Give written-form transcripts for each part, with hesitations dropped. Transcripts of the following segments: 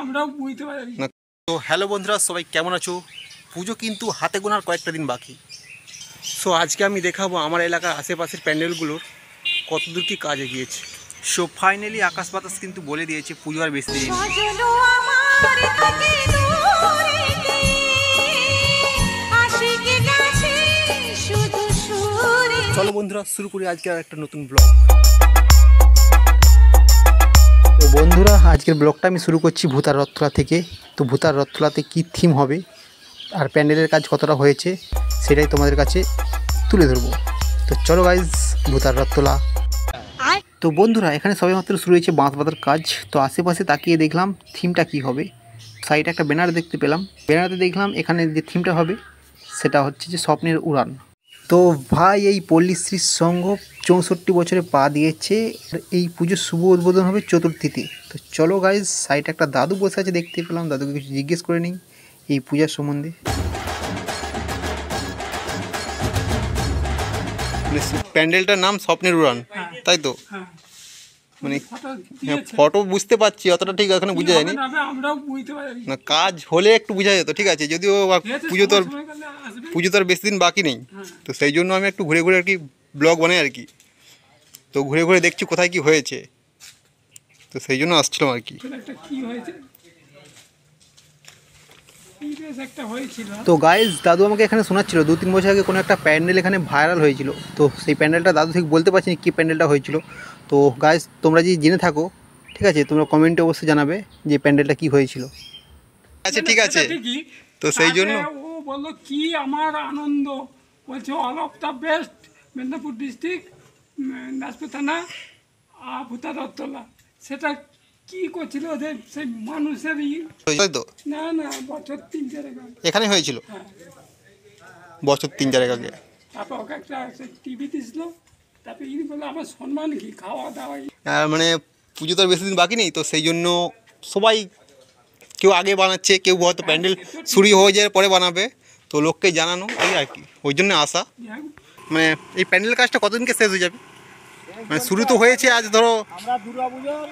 আমরাও বুঝতে পারি না। তো হ্যালো বন্ধুরা, সবাই কেমন আছো? পুজো কিন্তু হাতে গোনার কয়েকটা দিন বাকি। সো আজকে আমি দেখাবো আমার এলাকার আশেপাশের প্যান্ডেলগুলোর কতদূর কি কাজ এগিয়েছে। সো ফাইনালি আকাশ বাতাস কিন্তু বলে দিয়েছে পুজো আর বেশি দিন। চলো বন্ধুরা, শুরু করি আজকে আর একটা নতুন ব্লগ। তো বন্ধুরা, আজকের ব্লগটা আমি শুরু করছি ভূতার রথতলা থেকে। তো ভূতার রথতলাতে কী থিম হবে আর প্যান্ডেলের কাজ কতটা হয়েছে সেটাই তোমাদের কাছে তুলে ধরবো। তো চলো গাইজ, ভূতার রথতলা। তো বন্ধুরা, এখানে সবেমাত্র শুরু হয়েছে বাঁশ বাঁধার কাজ। তো আশেপাশে তাকিয়ে দেখলাম থিমটা কি হবে। সাইডে একটা ব্যানার দেখতে পেলাম, ব্যানারে দেখলাম এখানে যে থিমটা হবে সেটা হচ্ছে যে স্বপ্নের উড়ান। তো ভাই, এই পল্লীশ্রীর সংঘ 64 বছরে পা দিয়েছে। এই পুজোর শুভ উদ্বোধন হবে চতুর্থীতে। তো চলো গাইজ, সাইডে একটা দাদু বসে আছে দেখতে পেলাম, দাদুকে কিছু জিজ্ঞেস করে নিই এই পূজার সম্বন্ধে। প্যান্ডেলটার নাম স্বপ্নের উড়ান, তাই তো? মানে ফটো বুঝতে পারছি, অতটা ঠিক এখানে বোঝা যায়নি। না, কাজ হলে একটু বোঝা যেত, ঠিক আছে। যদিও পুজো তো আর বেশি দিন বাকি নেই, তো সেই জন্য আমি একটু ঘুরে ঘুরে আর কি ব্লগ বানাই আর কি। তো ঘুরে ঘুরে দেখছি কোথায় কি হয়েছে, তো সেই জন্য আসছিলাম আর কি। তো গাইজ, দাদু আমাকে এখানে শোনাচ্ছিল 2-3 বছর আগে কোনো একটা প্যান্ডেল এখানে ভাইরাল হয়েছিল। তো সেই প্যান্ডেলটা দাদু ঠিক বলতে পারছি না কী প্যান্ডেলটা হয়েছিল। তো গাইজ, তোমরা যদি জেনে থাকো, ঠিক আছে, তোমরা কমেন্টে অবশ্যই জানাবে যে প্যান্ডেলটা কী হয়েছিল। আচ্ছা, ঠিক আছে। তো সেই জন্য ও বললো কি আমার আনন্দ, বলছে all of the best Medinipur district, Daspur থানা, ভূতার রথতলা। সেটা কি করছিল ওদের সেই মানুষের তো না বছর 3-4 আগে এখানে হয়েছিল, বছর 3-4 আগে। তারপর ওকে একটা টিভি দিছিল, তারপরে ইনি বললো আমার সম্মান কি, খাওয়া দাওয়া। মানে পুজো তো আর বেশি দিন বাকি নেই, তো সেই জন্য সবাই কেউ আগে বানাচ্ছে, কেউ হয়তো প্যান্ডেল শুরু হয়ে যাওয়ার পরে বানাবে। তো লোককে জানানো এই আর কি, ওই জন্য আসা। মানে এই প্যান্ডেল কাজটা কতদিনকে শেষ হয়ে যাবে? মানে শুরু তো হয়েছে আজ, ধরো আমরা দুর্গা পুজোর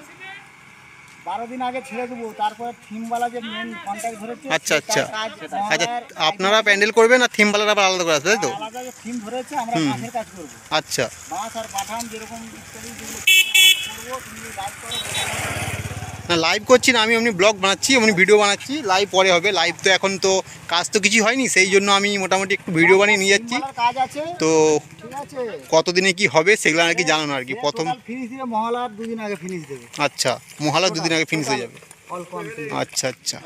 12 দিন আগে ছেড়ে দেবো, তারপরে থিমওয়ালা যে মেন কন্ট্যাক্ট ধরেছে। আচ্ছা আচ্ছা আচ্ছা, আপনারা প্যান্ডেল করবেন আর থিমওয়ালারা আবার আলাদা করে আসবে, তাই তো? আলাদা যে থিম ধরেছে আমরা কাঠের কাজ করবো। আচ্ছা, বাঁশ আর পাঠান যেরকম ইত্যাদি যেগুলো করবো, তুমি লাইভ করো। না, লাইভ করছি না আমি, এমনি ব্লগ বানাচ্ছি, এমনি ভিডিও বানাচ্ছি। লাইভ পরে হবে, লাইভ তো এখন তো কাজ তো কিছু হয়নি, সেই জন্য আমি মোটামুটি একটু ভিডিও বানিয়ে নিয়ে যাচ্ছি। কাজ আছে, তো ঠিক আছে, কতদিনে কি হবে সেগুলো আর কি জানানো আর কি। প্রথম ফিনিশ দিবে মহালয়ার 2 দিন আগে ফিনিশ দেবে। আচ্ছা, মহালয়ার 2 দিন আগে ফিনিশ হয়ে যাবে। All complete. আচ্ছা আচ্ছা।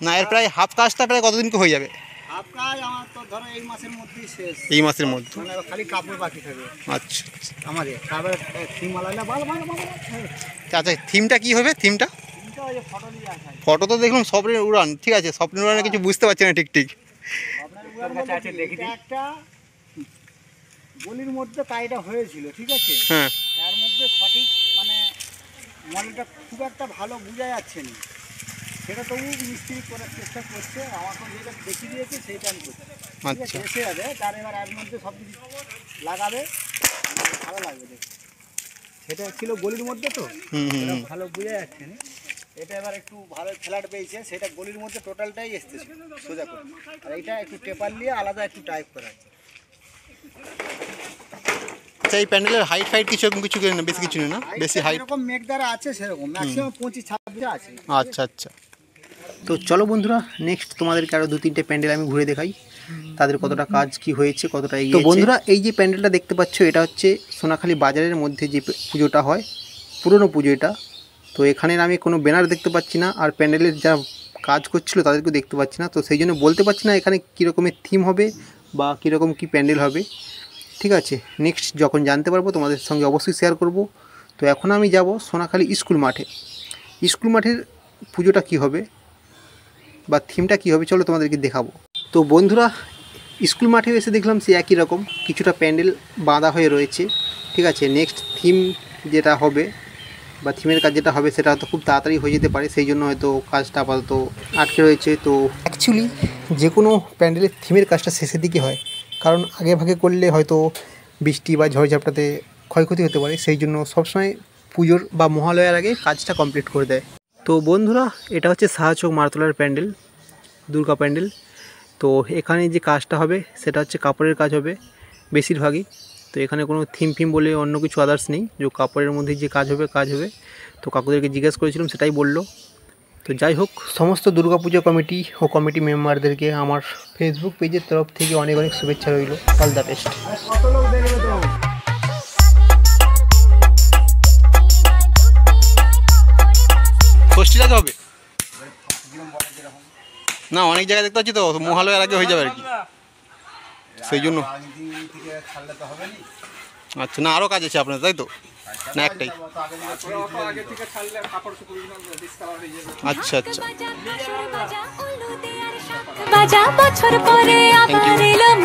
না, এর প্রায় হাফ কাজটা প্রায় কতদিনকে হয়ে যাবে? হাফ কাজ আমার তো ধরো এই মাসের মধ্যেই শেষ। এই মাসের মধ্যে? মানে খালি কাপড় বাকি থাকবে। আচ্ছা আমাদের তারপরে থিমওয়ালা না ভালো। আচ্ছা, থিমটা কি হবে? থিমটা ফটো তো দেখলাম স্বপ্নের উড়ান, ঠিক আছে। স্বপ্নের উড়ানে কিছু বুঝতে পারছি না ঠিক। একটা গলির মধ্যে কাজটা হয়েছিল, ঠিক আছে। হ্যাঁ, তার মধ্যে সঠিক মানে মডেলটা খুব একটা ভালো বোঝা যাচ্ছে না, সেটা তবু মিস্ত্রি করার চেষ্টা করছে। আমাকে যেটা দেখিয়ে দিয়েছে সেইটা আমি করছি। আচ্ছা, এসে যাবে, তার এবার এর মধ্যে সব কিছু লাগাবে, ভালো লাগবে দেখতে। সেটা ছিল গলির মধ্যে, তো ভালো বোঝা যাচ্ছে না। এটা এবার একটু ভালো ফ্ল্যাট পেয়েছে, সেটা গলির মধ্যে টোটালটাই এসছে সোজা করে। আর এইটা একটু টেপার নিয়ে আলাদা একটু টাইপ করা আছে। আচ্ছা, এই প্যান্ডেলের হাইট কিছু না, বেশি কিছু না, বেশি হাইট এরকম মেঘদারা আছে, সেরকম ম্যাক্সিমাম 25-26 আছে। আচ্ছা আচ্ছা। তো চলো বন্ধুরা, নেক্সট তোমাদেরকে আরও 2-3টে প্যান্ডেল আমি ঘুরে দেখাই, তাদের কতটা কাজ কি হয়েছে, কতটা এগিয়েছে। তো বন্ধুরা, এই যে প্যান্ডেলটা দেখতে পাচ্ছ, এটা হচ্ছে সোনাখালি বাজারের মধ্যে যে পুজোটা হয়, পুরনো পুজো এটা। তো এখানে আমি কোনো ব্যানার দেখতে পাচ্ছি না, আর প্যান্ডেলের যা কাজ করছিল তাদেরকেও দেখতে পাচ্ছি না। তো সেই জন্য বলতে পারছি না এখানে কীরকমের থিম হবে বা কীরকম কী প্যান্ডেল হবে, ঠিক আছে। নেক্সট যখন জানতে পারবো তোমাদের সঙ্গে অবশ্যই শেয়ার করব। তো এখন আমি যাব সোনাখালি স্কুল মাঠে। স্কুল মাঠের পুজোটা কী হবে বা থিমটা কী হবে, চলো তোমাদেরকে দেখাবো। তো বন্ধুরা, স্কুল মাঠে এসে দেখলাম সে একই রকম কিছুটা প্যান্ডেল বাঁধা হয়ে রয়েছে, ঠিক আছে। নেক্সট থিম যেটা হবে বা থিমের কাজ যেটা হবে সেটা হয়তো খুব তাড়াতাড়ি হয়ে যেতে পারে, সেই জন্য হয়তো কাজটা আপাতত আটকে রয়েছে। তো অ্যাকচুয়ালি যে কোনো প্যান্ডেলের থিমের কাজটা শেষের দিকে হয়, কারণ আগে ভাগে করলে হয়তো বৃষ্টি বা ঝড়ঝাপটাতে ক্ষয়ক্ষতি হতে পারে, সেই জন্য সবসময় পুজোর বা মহালয়ার আগে কাজটা কমপ্লিট করে দেয়। তো বন্ধুরা এটা হচ্ছে শাহচক মারতলার প্যান্ডেল, দুর্গা প্যান্ডেল। তো এখানে যে কাজটা হবে সেটা হচ্ছে কাপড়ের কাজ হবে বেশিরভাগই। তো এখানে কোনো থিম ফিম বলে অন্য কিছু আদার্স নেই, যে কাপড়ের মধ্যে যে কাজ হবে। তো কাকুদেরকে জিজ্ঞেস করেছিলাম, সেটাই বললো। তো যাই হোক, সমস্ত দুর্গাপুজো কমিটি ও কমিটি মেম্বারদেরকে আমার ফেসবুক পেজের তরফ থেকে অনেক অনেক শুভেচ্ছা রইল। All the best. কত লোক দেখবে তো? ষষ্ঠীটা হবে না, অনেক জায়গায় দেখতে পাচ্ছি তো মহালয়ার আগে হয়ে যাবে আর কি, সেই জন্য। থেকে ছাড়লে তো হবে না। আচ্ছা, না আরও কাজ আছে আপনার, তাই তো? না একটাই? আচ্ছা আচ্ছা, বাজা বছর পরে আবার এলো